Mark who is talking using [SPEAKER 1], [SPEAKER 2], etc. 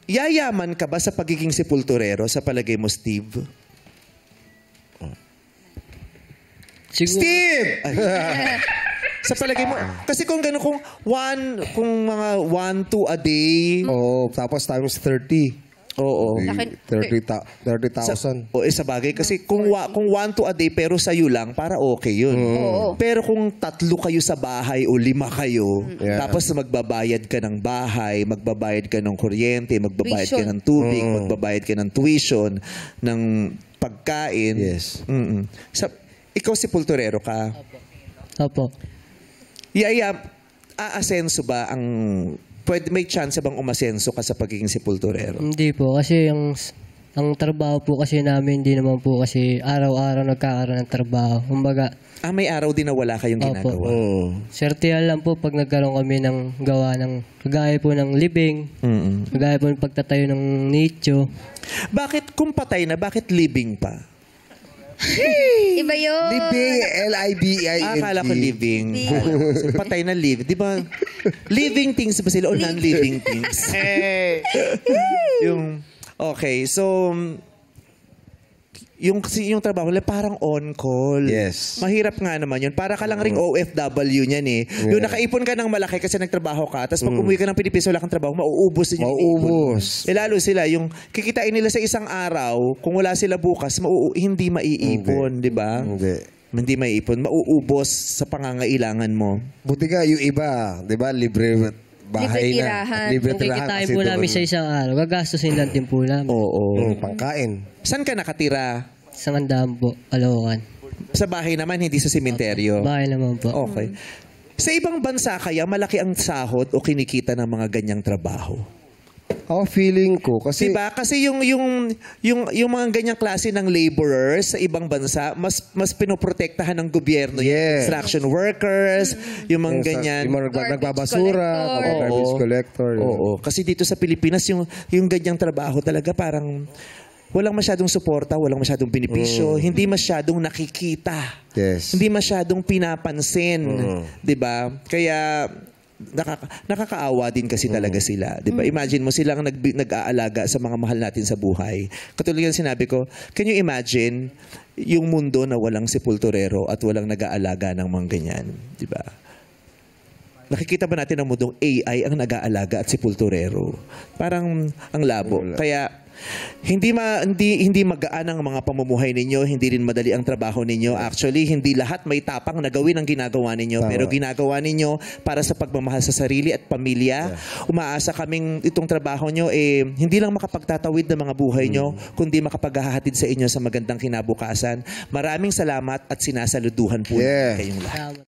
[SPEAKER 1] yayaman ka ba sa pagiging sepulturero sa palagay mo, Steve?
[SPEAKER 2] Siguro,
[SPEAKER 1] Steve! Sa palagay mo, kasi kung gano'n, kung mga 1-2 a day,
[SPEAKER 3] Tapos times 30.
[SPEAKER 1] oo.
[SPEAKER 3] 30,000.
[SPEAKER 1] O sa bagay, kasi kung 1-2 a day pero sa'yo lang, para okay yun. Pero kung 3 kayo sa bahay o 5 kayo, tapos magbabayad ka ng bahay, magbabayad ka ng kuryente, magbabayad ka ng tubig, magbabayad ka ng tuition, ng pagkain.
[SPEAKER 3] Yes.
[SPEAKER 1] Ikaw sepulturero ka.
[SPEAKER 2] Opo.
[SPEAKER 1] Aasenso ba ang... may chance bang umasenso ka sa pagiging sepulturero?
[SPEAKER 2] Hindi po. Kasi ang trabaho po kasi namin, hindi naman po kasi araw-araw nagkakaroon ng trabaho. Kumbaga,
[SPEAKER 1] may araw din na wala kayong ginagawa.
[SPEAKER 2] swertihan lang po pag nagkaroon kami ng gawa ng kagaya po ng libing, kagaya po ng pagtatayo ng nicho.
[SPEAKER 1] Bakit kung patay na, bakit living pa?
[SPEAKER 4] Iba yun.
[SPEAKER 3] Libing, L-I-B-I-N-G.
[SPEAKER 1] Akala ko living. Patay na live. Di ba? Living things ba sila o non-living things? Okay, so... Yung trabaho nila parang on-call.
[SPEAKER 3] Yes.
[SPEAKER 1] Mahirap nga naman yun. Para ka lang ring OFW niyan eh. Yung nakaipon ka ng malaki kasi nagtrabaho ka, tapos pag umuwi ka ng Pilipinas, wala kang trabaho, mauubos din yung
[SPEAKER 3] Mauubos.
[SPEAKER 1] lalo sila, yung kikitain nila sa isang araw, kung wala sila bukas, hindi maiipon, di ba? Hindi maiipon. Mauubos sa pangangailangan mo.
[SPEAKER 3] Buti nga yung iba, di ba, libre bahay na. Libre
[SPEAKER 2] Kung
[SPEAKER 3] tirahan.
[SPEAKER 2] kikitain po namin sa isang araw, gagastusin lang din po namin.
[SPEAKER 3] Pangkain.
[SPEAKER 1] Saan ka nakatira?
[SPEAKER 2] Sa Ngandam po, Caloocan.
[SPEAKER 1] Sa bahay naman, hindi sa sementeryo?
[SPEAKER 2] Bahay naman po.
[SPEAKER 1] Okay. Sa ibang bansa kaya, malaki ang sahod o kinikita ng mga ganyang trabaho?
[SPEAKER 3] Feeling ko, kasi...
[SPEAKER 1] Diba? Kasi yung mga ganyang klase ng laborers sa ibang bansa, mas pinoprotektahan ng gobyerno. Yung construction workers, yung mga ganyan.
[SPEAKER 3] Yung mga nagbabasura, garbage collector.
[SPEAKER 1] Oo. Kasi dito sa Pilipinas, yung ganyang trabaho talaga parang walang masyadong suporta, walang masyadong benepisyo, hindi masyadong nakikita.
[SPEAKER 3] Yes.
[SPEAKER 1] Hindi masyadong pinapansin. Diba? Kaya... nakakaawa din kasi talaga sila. Diba? Imagine mo silang nag-aalaga sa mga mahal natin sa buhay. Katulad yung sinabi ko, can you imagine yung mundo na walang sepulturero at walang nag-aalaga ng mga ganyan? Diba? Nakikita ba natin ang mundong AI ang nag-aalaga at sepulturero? Parang ang labo. Kaya hindi magaan ang mga pamumuhay ninyo, hindi rin madali ang trabaho ninyo. Actually, hindi lahat may tapang na gawin ang ginagawa ninyo, pero ginagawa ninyo para sa pagmamahal sa sarili at pamilya. Umaasa kaming itong trabaho nyo hindi lang makapagtatawid ng mga buhay nyo, kundi makapaghahatid sa inyo sa magandang kinabukasan. Maraming salamat at sinasaluduhan po kayong lahat.